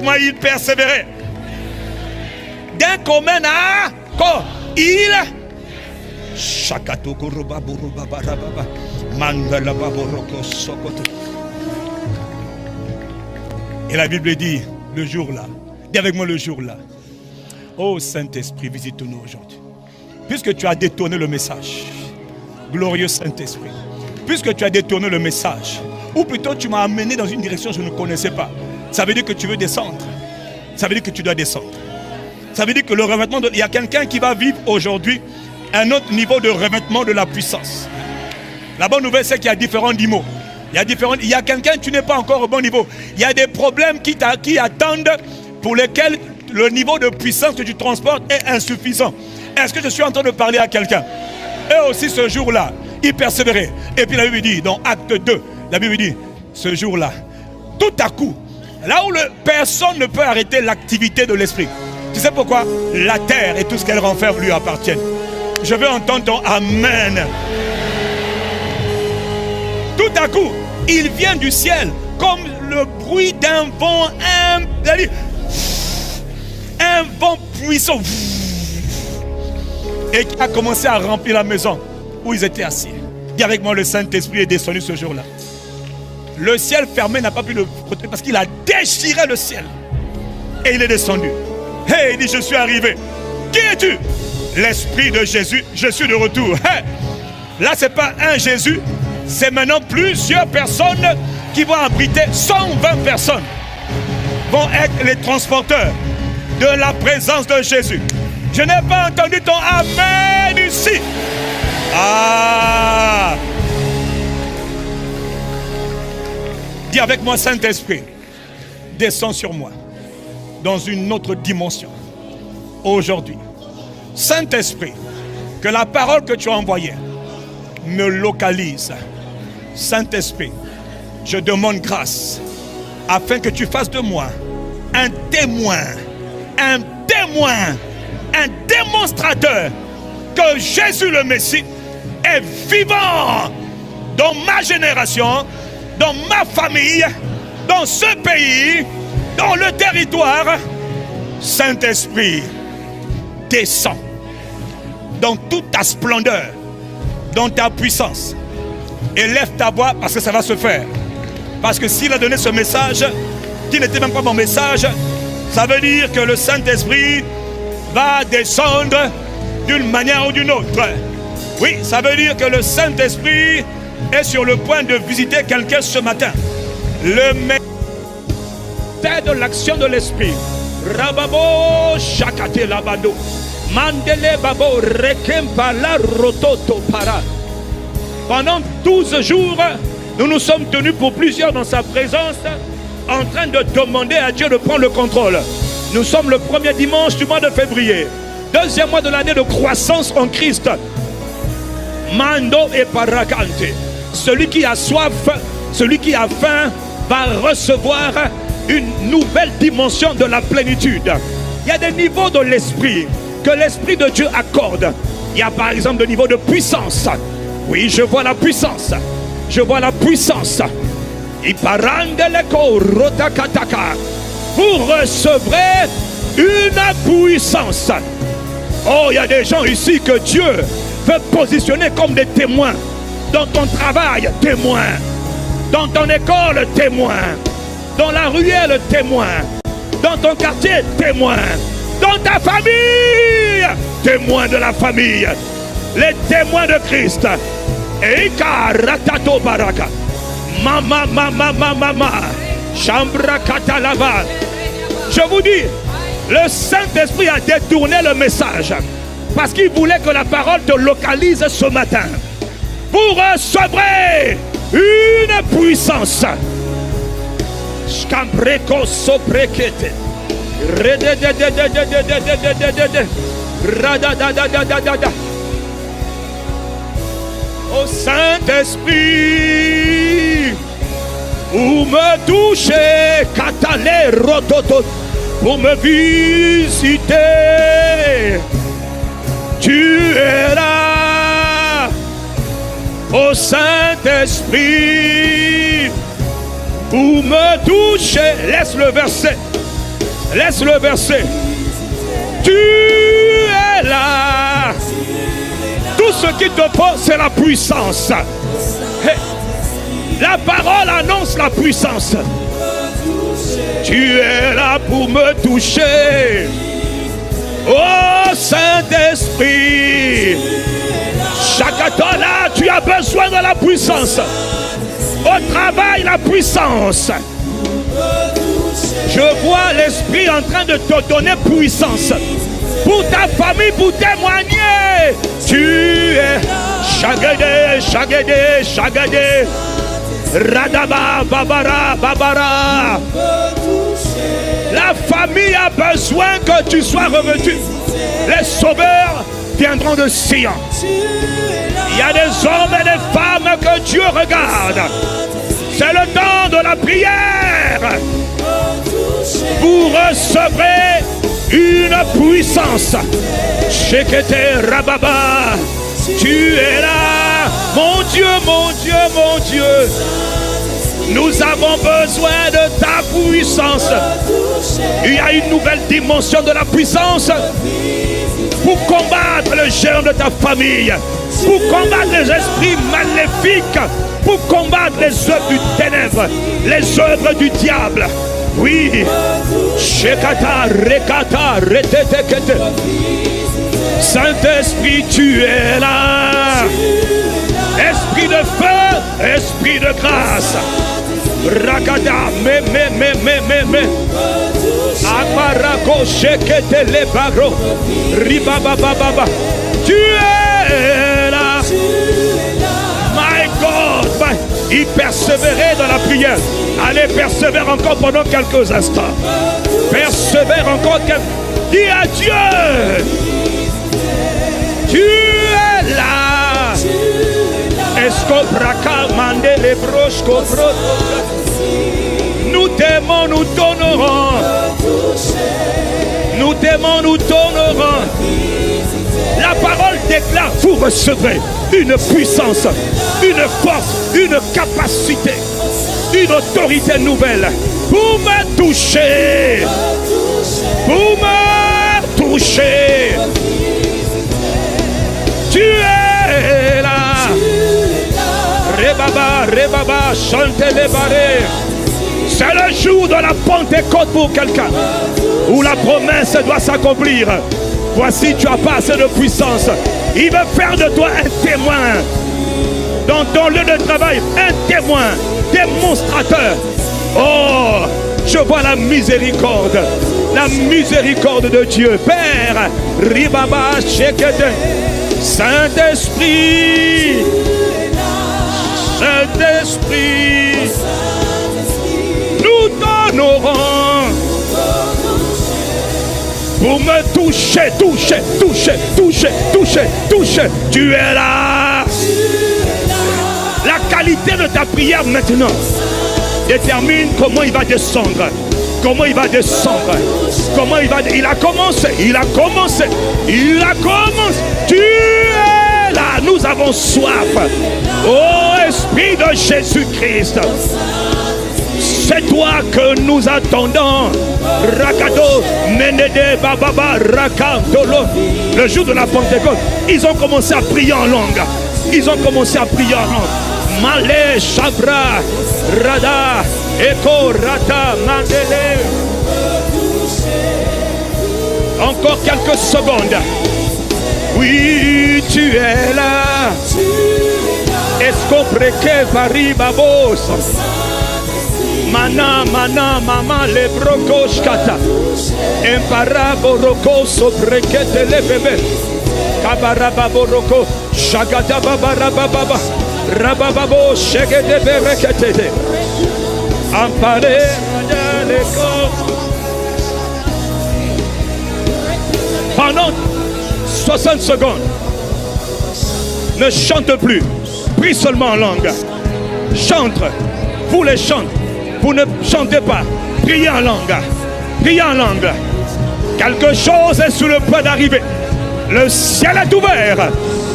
Moi, il persévérait. D'un commun accord, il et la Bible dit, le jour là, dis avec moi le jour là. Oh Saint-Esprit, visite-nous aujourd'hui. Puisque tu as détourné le message, glorieux Saint-Esprit, puisque tu as détourné le message, ou plutôt tu m'as amené dans une direction que je ne connaissais pas, ça veut dire que tu veux descendre. Ça veut dire que tu dois descendre. Ça veut dire que le revêtement, il y a quelqu'un qui va vivre aujourd'hui un autre niveau de revêtement de la puissance. La bonne nouvelle, c'est qu'il y a différents niveaux. Il y a quelqu'un, tu n'es pas encore au bon niveau. Il y a des problèmes qui attendent, pour lesquels le niveau de puissance que tu transportes est insuffisant. Est-ce que je suis en train de parler à quelqu'un? Et aussi ce jour-là, il persévérait. Et puis la Bible dit, dans Acte 2, la Bible dit, ce jour-là, tout à coup, là où personne ne peut arrêter l'activité de l'esprit. Tu sais pourquoi? La terre et tout ce qu'elle renferme lui appartiennent. Je veux entendre ton Amen. Tout à coup, il vient du ciel comme le bruit d'un vent, un vent puissant, et qui a commencé à remplir la maison où ils étaient assis. Dis avec moi, le Saint-Esprit est descendu ce jour-là. Le ciel fermé n'a pas pu le protéger parce qu'il a déchiré le ciel. Et il est descendu. Hey, il dit, je suis arrivé. Qui es-tu? L'Esprit de Jésus, je suis de retour. Hey, là, ce n'est pas un Jésus, c'est maintenant plusieurs personnes qui vont abriter 120 personnes. Vont être les transporteurs de la présence de Jésus. Je n'ai pas entendu ton Amen ici. Ah! Dis avec moi, Saint-Esprit, descends sur moi dans une autre dimension aujourd'hui. Saint-Esprit, que la parole que tu as envoyée me localise. Saint-Esprit, je demande grâce afin que tu fasses de moi un témoin, un démonstrateur que Jésus le Messie est vivant dans ma génération, dans ma famille, dans ce pays, dans le territoire. Saint-Esprit, descends dans toute ta splendeur, dans ta puissance. Élève ta voix parce que ça va se faire. Parce que s'il a donné ce message, qui n'était même pas mon message, ça veut dire que le Saint-Esprit va descendre d'une manière ou d'une autre. Oui, ça veut dire que le Saint-Esprit est sur le point de visiter quelqu'un ce matin. Le mystère de l'action de l'Esprit. Rababo shakate labado. Mandele babo rekempa la rototo para. Pendant 12 jours, nous nous sommes tenus pour plusieurs dans sa présence, en train de demander à Dieu de prendre le contrôle. Nous sommes le premier dimanche du mois de février, deuxième mois de l'année de croissance en Christ. Mando et paracante. Celui qui a soif, celui qui a faim, va recevoir une nouvelle dimension de la plénitude. Il y a des niveaux de l'esprit que l'Esprit de Dieu accorde. Il y a par exemple le niveau de puissance. Oui, je vois la puissance. Je vois la puissance. Vous recevrez une puissance. Oh, il y a des gens ici que Dieu veut positionner comme des témoins. Dans ton travail, témoin. Dans ton école, témoin. Dans la ruelle, témoin. Dans ton quartier, témoin. Dans ta famille, témoin de la famille. Les témoins de Christ. Eika ratato baraka. Mama, mama, mama, mama. Chambra katalava. Je vous dis, le Saint-Esprit a détourné le message parce qu'il voulait que la parole te localise ce matin. Vous recevrez une puissance. Scambreko soprekete. Au Saint-Esprit, vous me touchez, catalé rototo, pour me visiter. Tu es là, au Saint-Esprit, vous me touchez. Laisse le verset. Laisse-le verser. Tu es là. Tout ce qui te pose, c'est la puissance. La parole annonce la puissance. Tu es là pour me toucher. Oh Saint-Esprit. Chacun là, tu as besoin de la puissance. Au travail, la puissance. Je vois l'Esprit en train de te donner puissance. Pour ta famille, pour témoigner. Tu es Chagade, Chagade, Chagade. Radaba, Babara, Babara. La famille a besoin que tu sois revêtu. Les sauveurs viendront de Sion. Il y a des hommes et des femmes que Dieu regarde. C'est le temps de la prière. Vous recevrez une puissance. Shekete Rababa. Tu es là. Mon Dieu, mon Dieu, mon Dieu. Nous avons besoin de ta puissance. Il y a une nouvelle dimension de la puissance pour combattre le germe de ta famille, pour combattre les esprits maléfiques, pour combattre les œuvres du ténèbre, les œuvres du diable. Oui. Shekata, rekata, retetekete. Saint-Esprit, tu es là. Esprit de feu, esprit de grâce. Ragada, me. Amarako, shekete le bagro. Ribabababa. Tu es là. My God. Il persévérait dans la prière. Allez, persévère encore pendant quelques instants. Persévère encore quelques... Dis à Dieu. Tu es là. Escobraca, mande les broches, nous t'aimons, nous t'honorons. Nous t'aimons, nous t'honorons. La parole déclare, vous recevrez une puissance, une force, une capacité, une autorité nouvelle pour me toucher. Pour me toucher. Tu es là. Rebaba, chantez les barrés. C'est le jour de la Pentecôte pour quelqu'un, où la promesse doit s'accomplir. Voici, tu as pas assez de puissance. Il veut faire de toi un témoin. Dans ton lieu de travail, un témoin, démonstrateur. Oh, je vois la miséricorde de Dieu. Père, Ribaba, Shekete, Saint-Esprit, Saint-Esprit, nous t'honorons pour me toucher. Tu es là. La qualité de ta prière maintenant détermine comment il va descendre. Comment il va descendre. Comment il va... Il a commencé. Tu es là. Nous avons soif. Oh Esprit de Jésus-Christ. C'est toi que nous attendons. Rakado, Menede, Bababa, Rakantolo. Le jour de la Pentecôte, ils ont commencé à prier en langue. Malé, Chabra, Rada, Eko, Rata, Mandele. Encore quelques secondes. Oui, tu es là. Escobreke, Varibabos. Mana, mama, le brocos kata. Empara boroko sobrekete le bebe. Kabaraba boroko. Shagada babarababa. Rabababo shegede berekete. Ampare le corps. Pendant 60 secondes, ne chante plus. Prie seulement en langue. Chante. Vous les chantez. Vous ne chantez pas. Priez en langue. Quelque chose est sur le point d'arriver. Le ciel est ouvert.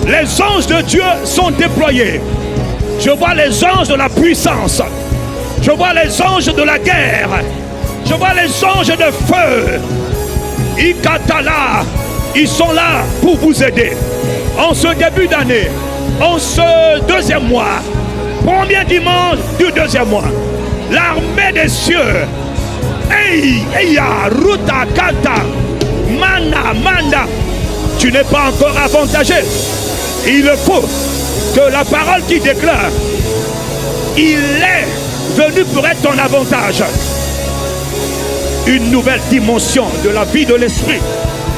Les anges de Dieu sont déployés. Je vois les anges de la puissance. Je vois les anges de la guerre. Je vois les anges de feu. Ikatala. Ils sont là pour vous aider. En ce début d'année, en ce deuxième mois, premier dimanche du deuxième mois, l'armée des cieux, Ruta Kata, Manda, tu n'es pas encore avantagé. Il faut que la parole qui déclare, il est venu pour être ton avantage. Une nouvelle dimension de la vie de l'esprit,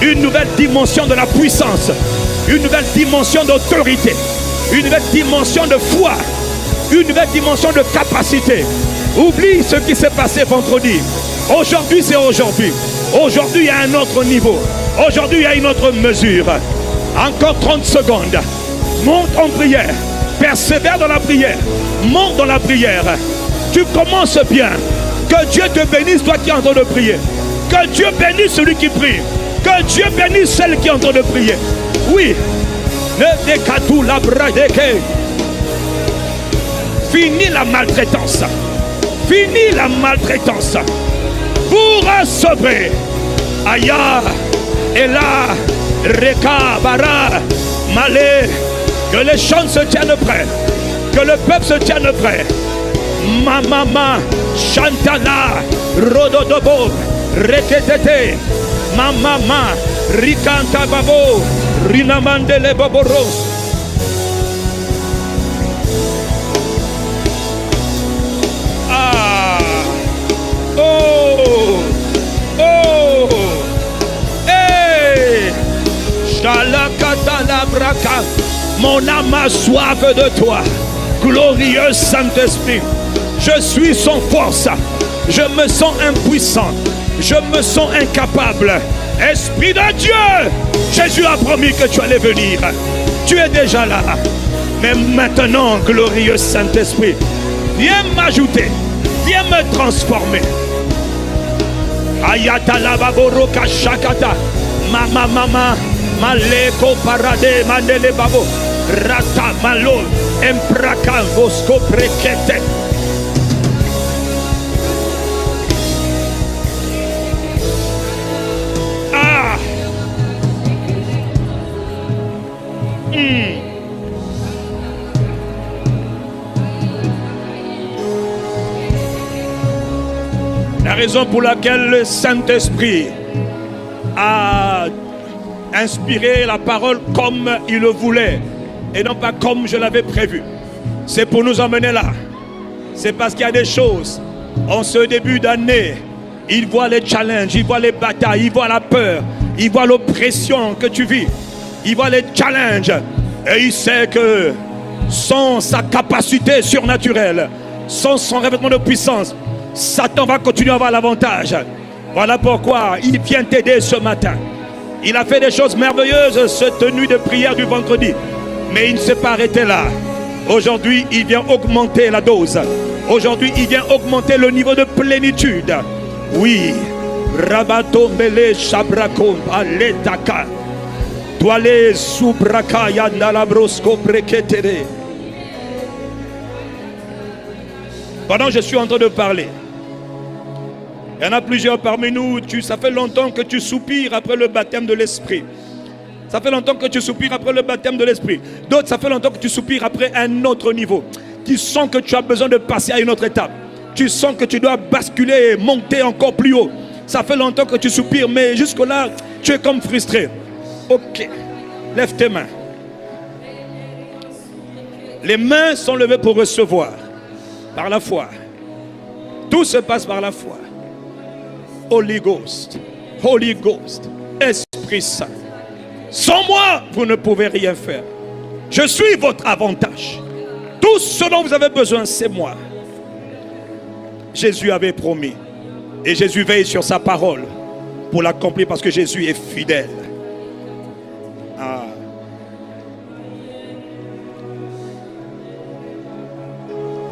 une nouvelle dimension de la puissance, une nouvelle dimension d'autorité, une nouvelle dimension de foi, une nouvelle dimension de capacité. Oublie ce qui s'est passé vendredi. Aujourd'hui, c'est aujourd'hui. Aujourd'hui, il y a un autre niveau. Aujourd'hui, il y a une autre mesure. Encore 30 secondes. Monte en prière. Persévère dans la prière. Monte dans la prière. Tu commences bien. Que Dieu te bénisse, toi qui es en train de prier. Que Dieu bénisse celui qui prie. Que Dieu bénisse celle qui est en train de prier. Oui. Fini la maltraitance. Fini la maltraitance. Vous recevrez. Aya. Ela. Reka. Bara. Malé. Que les chants se tiennent prêts. Que le peuple se tienne prêt. Mama. Chantala. Rododobo. Reketete. Mama. Rikanta babo. Rinamandele baboros. Mon âme a soif de toi, glorieux Saint-Esprit. Je suis sans force, je me sens impuissant, je me sens incapable. Esprit de Dieu, Jésus a promis que tu allais venir. Tu es déjà là. Mais maintenant, glorieux Saint-Esprit, viens m'ajouter, viens me transformer. Ayatala baboroka shakata, mama. Maleko parade mandele babo rata malo empraka vosko prekete. La raison pour laquelle le Saint-Esprit a inspirer la parole comme il le voulait et non pas comme je l'avais prévu, c'est pour nous emmener là. C'est parce qu'il y a des choses en ce début d'année. Il voit les challenges, il voit les batailles, il voit la peur, il voit l'oppression que tu vis, il voit les challenges et il sait que sans sa capacité surnaturelle, sans son revêtement de puissance, Satan va continuer à avoir l'avantage. Voilà pourquoi il vient t'aider ce matin. Il a fait des choses merveilleuses cette nuit de prière du vendredi. Mais il ne s'est pas arrêté là. Aujourd'hui, il vient augmenter la dose. Aujourd'hui, il vient augmenter le niveau de plénitude. Oui. Rabato mele shabrakom aletaka. Toile subraka yandalabrosko breketere. Pendant que je suis en train de parler, il y en a plusieurs parmi nous, ça fait longtemps que tu soupires après le baptême de l'Esprit. Ça fait longtemps que tu soupires après le baptême de l'Esprit. D'autres, ça fait longtemps que tu soupires après un autre niveau. Tu sens que tu as besoin de passer à une autre étape. Tu sens que tu dois basculer et monter encore plus haut. Ça fait longtemps que tu soupires, mais jusque-là, tu es comme frustré. Ok, lève tes mains. Les mains sont levées pour recevoir par la foi. Tout se passe par la foi. Holy Ghost, Esprit Saint. Sans moi, vous ne pouvez rien faire. Je suis votre avantage. Tout ce dont vous avez besoin, c'est moi. Jésus avait promis. Et Jésus veille sur sa parole pour l'accomplir parce que Jésus est fidèle.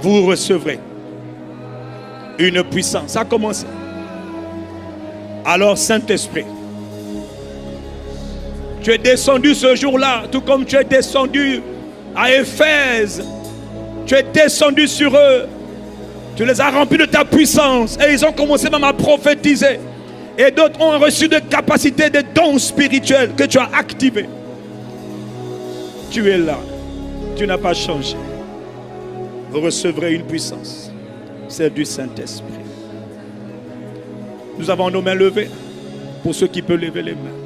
Vous recevrez une puissance. Ça a commencé. Alors, Saint-Esprit, tu es descendu ce jour-là, tout comme tu es descendu à Éphèse. Tu es descendu sur eux Tu les as remplis de ta puissance. Et ils ont commencé même à prophétiser. Et d'autres ont reçu des capacités, des dons spirituels que tu as activés. Tu es là. Tu n'as pas changé. Vous recevrez une puissance. Celle du Saint-Esprit. Nous avons nos mains levées. Pour ceux qui peuvent lever les mains.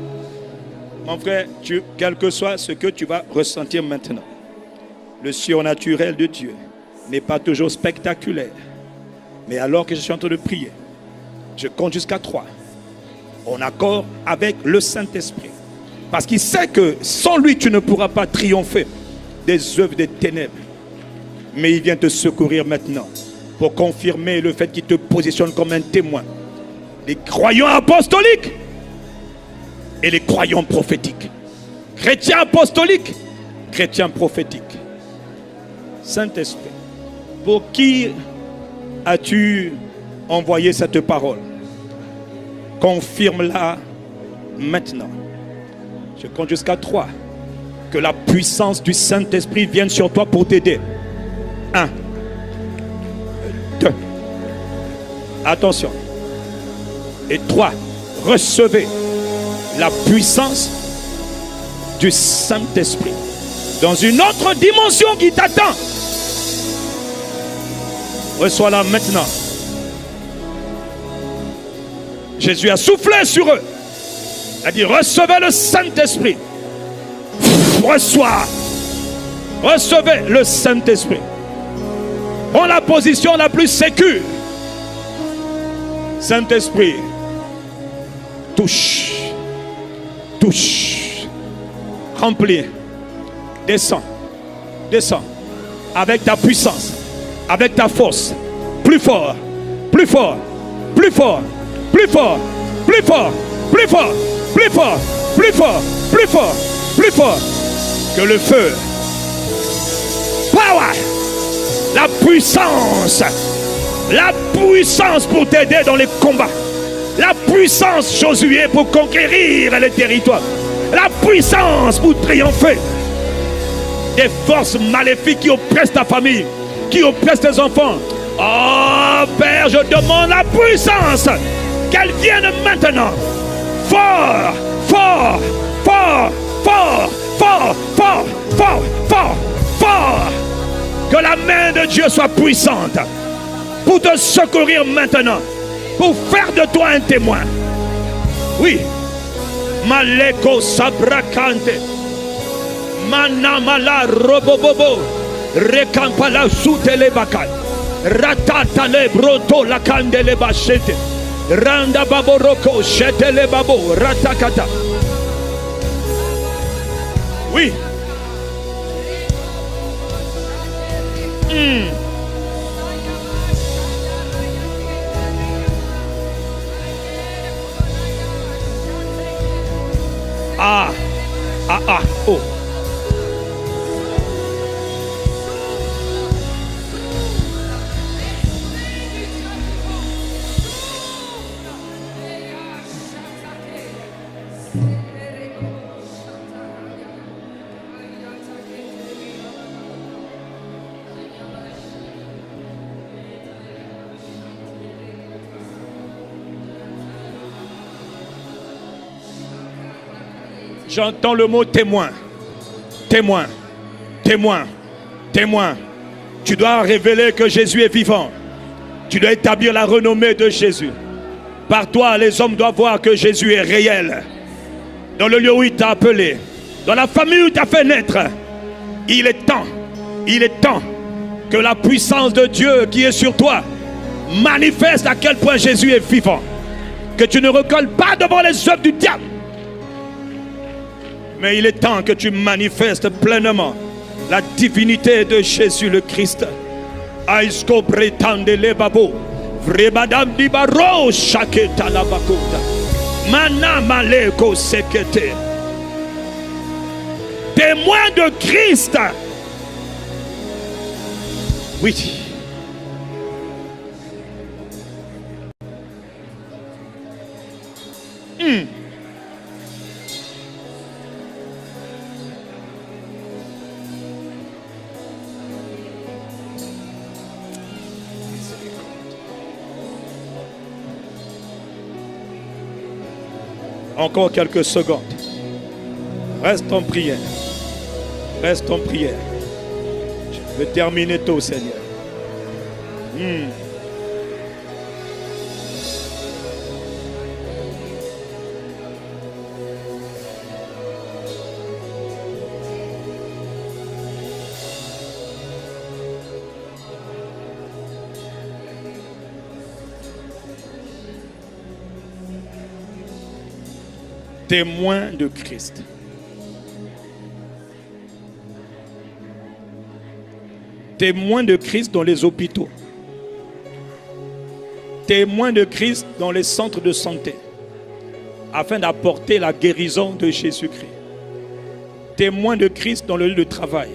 Mon frère, quel que soit ce que tu vas ressentir maintenant, le surnaturel de Dieu n'est pas toujours spectaculaire. Mais alors que je suis en train de prier, je compte jusqu'à 3. En accord avec le Saint-Esprit. Parce qu'il sait que sans lui, tu ne pourras pas triompher des œuvres des ténèbres. Mais il vient te secourir maintenant pour confirmer le fait qu'il te positionne comme un témoin. Les croyants apostoliques et les croyants prophétiques. Chrétiens apostoliques, chrétiens prophétiques. Saint-Esprit, pour qui as-tu envoyé cette parole? Confirme-la maintenant. Je compte jusqu'à 3. Que la puissance du Saint-Esprit vienne sur toi pour t'aider. 1, 2. Attention. Et 3. Recevez la puissance du Saint-Esprit dans une autre dimension qui t'attend. Reçois-la maintenant. Jésus a soufflé sur eux. Il a dit, recevez le Saint-Esprit. Reçois. Recevez le Saint-Esprit. Prends la position la plus sécure. Saint-Esprit, touche. Touche. Remplis. Descends. Descends. Avec ta puissance. Avec ta force. Plus fort. Plus fort. Plus fort. Plus fort. Plus fort. Plus fort. Plus fort. Plus fort. Plus fort. Plus fort. Que le feu. Power. La puissance. La puissance pour t'aider dans les combats. La puissance, Josué, pour conquérir les territoires. La puissance pour triompher des forces maléfiques qui oppressent ta famille, qui oppressent tes enfants. Oh Père, je demande la puissance. Qu'elle vienne maintenant. Fort, fort, fort, fort, fort, fort, fort, fort, fort. Que la main de Dieu soit puissante pour te secourir maintenant, pour faire de toi un témoin. Oui. Maleko sabrakante. Manamala robobobo. Rekampala soutele bakal. Ratatale broto la kandele bachete. Randa baboroko chetele babo ratakata. Oui. Oh. J'entends le mot témoin. Témoin. Témoin. Témoin. Tu dois révéler que Jésus est vivant. Tu dois établir la renommée de Jésus. Par toi, les hommes doivent voir que Jésus est réel. Dans le lieu où il t'a appelé. Dans la famille où il t'a fait naître. Il est temps que la puissance de Dieu qui est sur toi manifeste à quel point Jésus est vivant. Que tu ne recules pas devant les œuvres du diable. Mais il est temps que tu manifestes pleinement la divinité de Jésus le Christ. Aïsko prétende les babos. Vrebadam di baro shaketa la bakota. Mana maleko sekete. Témoin de Christ. Oui. Encore quelques secondes. Reste en prière. Reste en prière. Je veux terminer tôt, Seigneur. Témoin de Christ. Témoin de Christ dans les hôpitaux. Témoin de Christ dans les centres de santé, afin d'apporter la guérison de Jésus-Christ. Témoin de Christ dans le lieu de travail,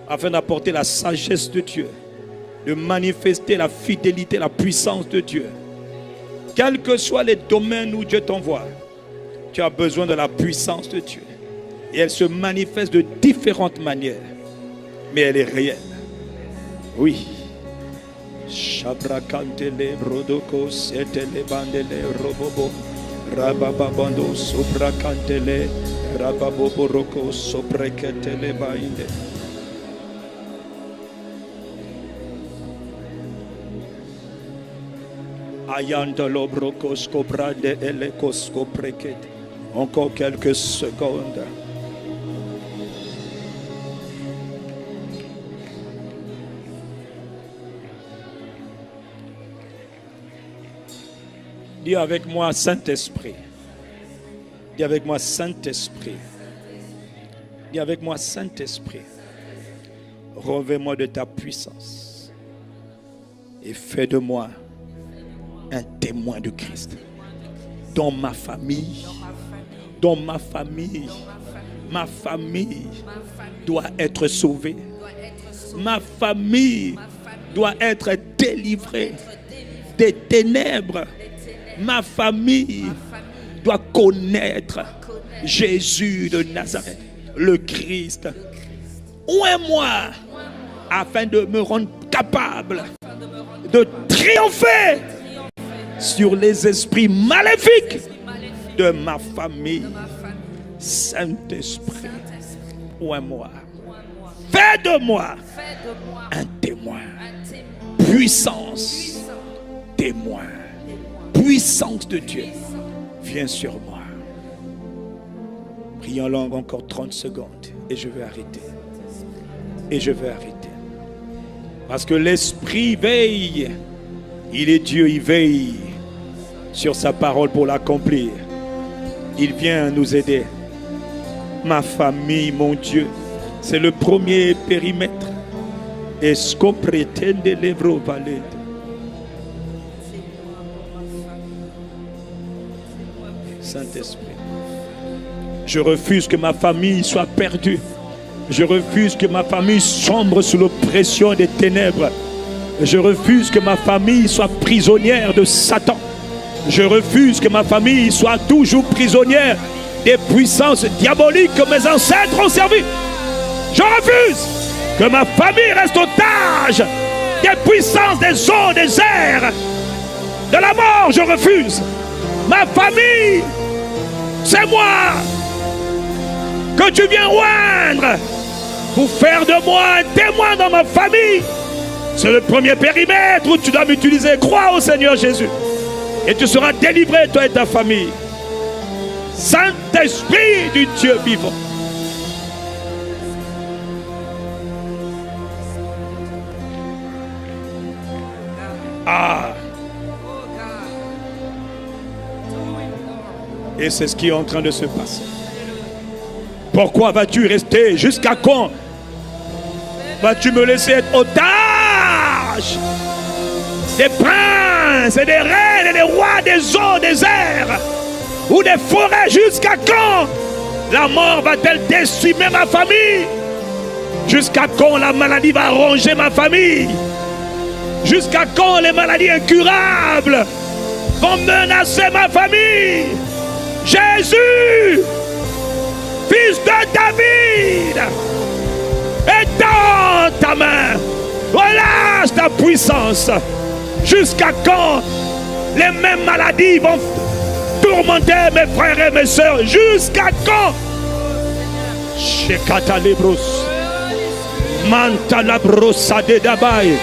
afin d'apporter la sagesse de Dieu, de manifester la fidélité, la puissance de Dieu. Quels que soient les domaines où Dieu t'envoie, tu as besoin de la puissance de Dieu. Et elle se manifeste de différentes manières. Mais elle est réelle. Oui. Shabrakantele brodoko setele bandele robobo rabababando sobrakantele rababoboroko sobreketele bainde. Ayandolo brokos kobrade elekos kobreket. Encore quelques secondes. Dis avec moi, Saint-Esprit. Dis avec moi, Saint-Esprit. Dis avec moi, Saint-Esprit. Revêt-moi de ta puissance et fais de moi un témoin de Christ. Dans ma famille, ma famille doit être sauvée. Ma famille doit être délivrée des ténèbres. Ma famille doit connaître Jésus de Nazareth, le Christ. Ouvre-moi afin de me rendre capable de triompher sur les esprits maléfiques de ma famille. Saint-Esprit, ouvre-moi. Fais de moi un témoin. Puissance, témoin. Puissance de Dieu, viens sur moi. Prie en langue encore 30 secondes et je vais arrêter. Et je vais arrêter. Parce que l'Esprit veille. Il est Dieu, il veille sur sa parole pour l'accomplir. Il vient nous aider. Ma famille, mon Dieu, c'est le premier périmètre. Est-ce qu'on prétend l'Evro Valette? Saint-Esprit, je refuse que ma famille soit perdue. Je refuse que ma famille sombre sous l'oppression des ténèbres. Je refuse que ma famille soit prisonnière de Satan. Je refuse que ma famille soit toujours prisonnière des puissances diaboliques que mes ancêtres ont servi. Je refuse que ma famille reste otage des puissances des eaux, des airs, de la mort. Je refuse. Ma famille, c'est moi que tu viens oindre pour faire de moi un témoin dans ma famille. C'est le premier périmètre où tu dois m'utiliser. Crois au Seigneur Jésus et tu seras délivré, toi et ta famille. Saint-Esprit du Dieu vivant. Ah. Et c'est ce qui est en train de se passer. Pourquoi vas-tu rester? Jusqu'à quand vas-tu me laisser être otage des princes et des reines et des rois des eaux, des airs ou des forêts? Jusqu'à quand la mort va-t-elle décimer ma famille? Jusqu'à quand la maladie va ronger ma famille? Jusqu'à quand les maladies incurables vont menacer ma famille? Jésus, fils de David, étends ta main, relâche ta puissance. Jusqu'à quand les mêmes maladies vont tourmenter mes frères et mes sœurs. Jusqu'à quand? Shekata Lebros. Manta la brossa de Dabaye.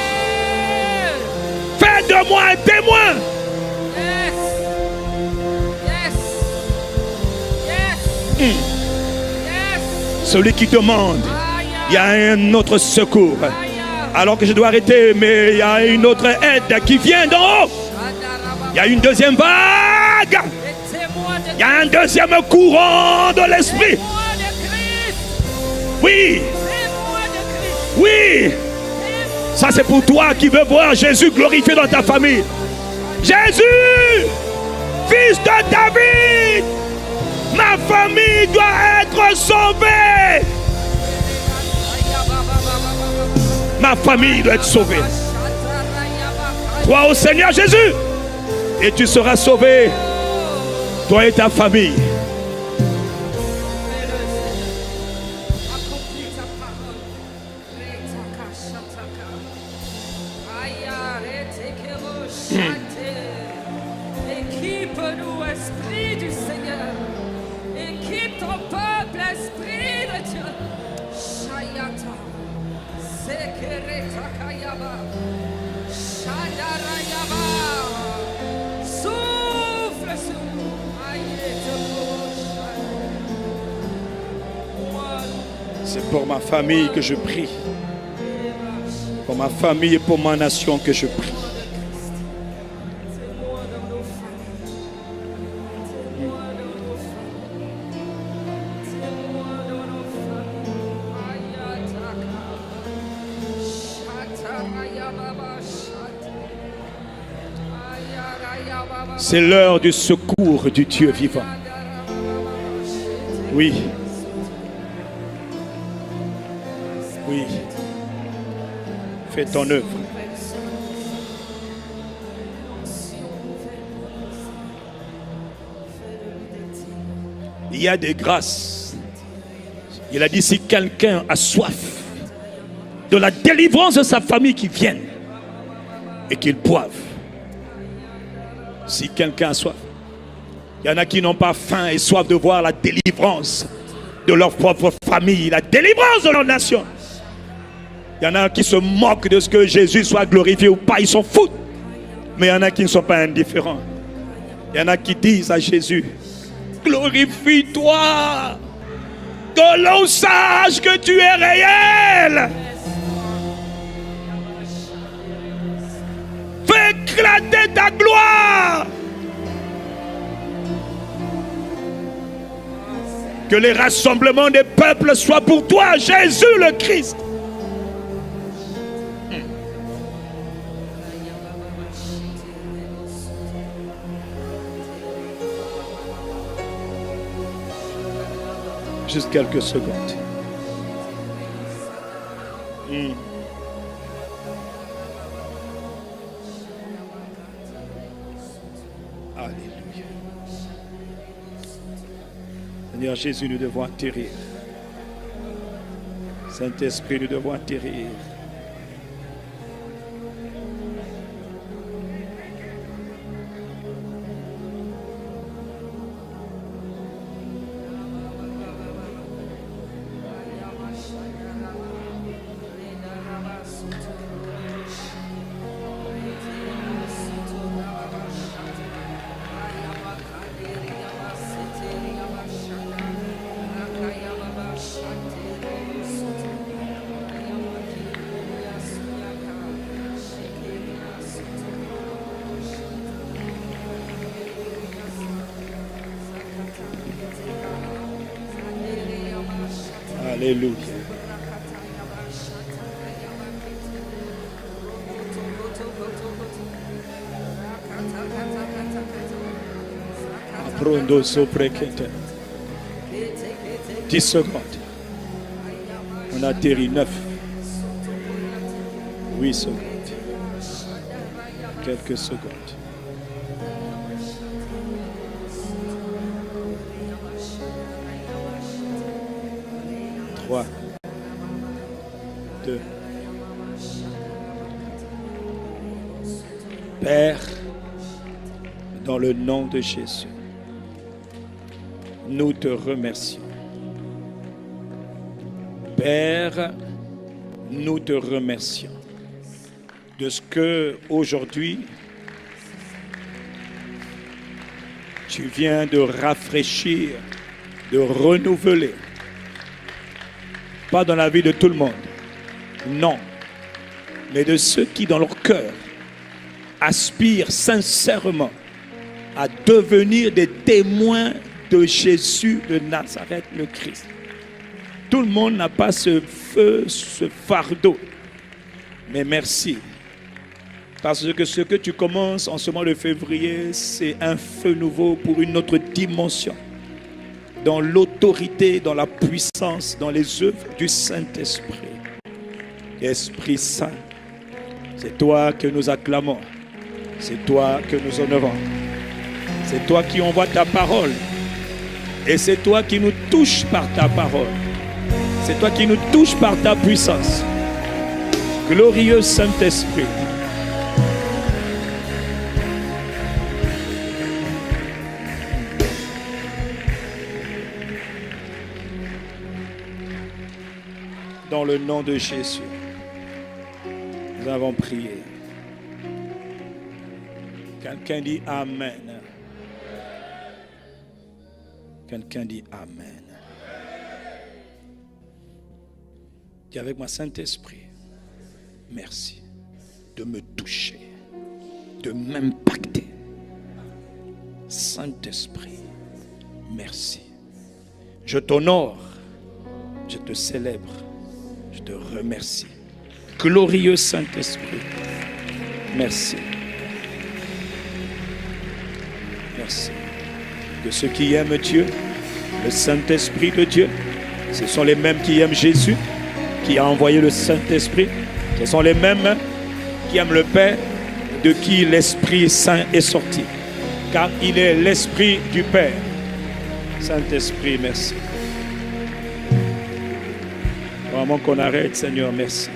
Fais de moi un témoin. Celui qui demande, il y a un autre secours. Alors que je dois arrêter, mais il y a une autre aide qui vient d'en haut. Il y a une deuxième vague. Il y a un deuxième courant de l'esprit. Oui. Oui. Ça c'est pour toi qui veux voir Jésus glorifié dans ta famille. Jésus, fils de David, ma famille doit être sauvée. Ma famille doit être sauvée. Crois au Seigneur Jésus et tu seras sauvé, toi et ta famille. Équipe-nous, Esprit du Seigneur. Équipe ton peuple, Esprit de Dieu. Shayata, Sekereta Kayaba, Shadarayaba. Souffle sur nous. C'est pour ma famille que je prie. Pour ma famille et pour ma nation que je prie. C'est l'heure du secours du Dieu vivant. Oui. Oui. Fais ton œuvre. Il y a des grâces. Il a dit si quelqu'un a soif de la délivrance de sa famille, qu'il vienne et qu'il boive. Si quelqu'un a soif. Il y en a qui n'ont pas faim et soif de voir la délivrance de leur propre famille, la délivrance de leur nation. Il y en a qui se moquent de ce que Jésus soit glorifié ou pas, ils s'en foutent. Mais il y en a qui ne sont pas indifférents. Il y en a qui disent à Jésus, glorifie-toi, que l'on sache que tu es réel. Fais éclater ta gloire. Que les rassemblements des peuples soient pour toi, Jésus le Christ. Juste quelques secondes. Alléluia. Seigneur Jésus, nous devons atterrir. Saint-Esprit, nous devons atterrir. Alléluia. Aprondo soprekete. 10 secondes. On atterrit 9. 8 secondes. Quelques secondes. 3, 2. Père, dans le nom de Jésus, nous te remercions. Père, nous te remercions de ce que aujourd'hui tu viens de rafraîchir, de renouveler. Pas dans la vie de tout le monde, non, mais de ceux qui dans leur cœur aspirent sincèrement à devenir des témoins de Jésus de Nazareth, le Christ. Tout le monde n'a pas ce feu, ce fardeau. Mais merci. Parce que ce que tu commences en ce mois de février, c'est un feu nouveau pour une autre dimension. Dans l'autorité, dans la puissance, dans les œuvres du Saint-Esprit. Esprit Saint, c'est toi que nous acclamons. C'est toi que nous honorons. C'est toi qui envoies ta parole. Et c'est toi qui nous touches par ta parole. C'est toi qui nous touches par ta puissance. Glorieux Saint-Esprit. Dans le nom de Jésus, nous avons prié. Quelqu'un dit Amen. Quelqu'un dit Amen. Dis avec moi, Saint-Esprit, merci de me toucher, de m'impacter. Saint-Esprit, merci. Je t'honore, je te célèbre, je te remercie. Glorieux Saint-Esprit, merci. Merci. Que ceux qui aiment Dieu, le Saint-Esprit de Dieu, ce sont les mêmes qui aiment Jésus, qui a envoyé le Saint-Esprit. Ce sont les mêmes qui aiment le Père, de qui l'Esprit Saint est sorti. Car il est l'Esprit du Père. Saint-Esprit, merci. Vraiment qu'on arrête, Seigneur, merci.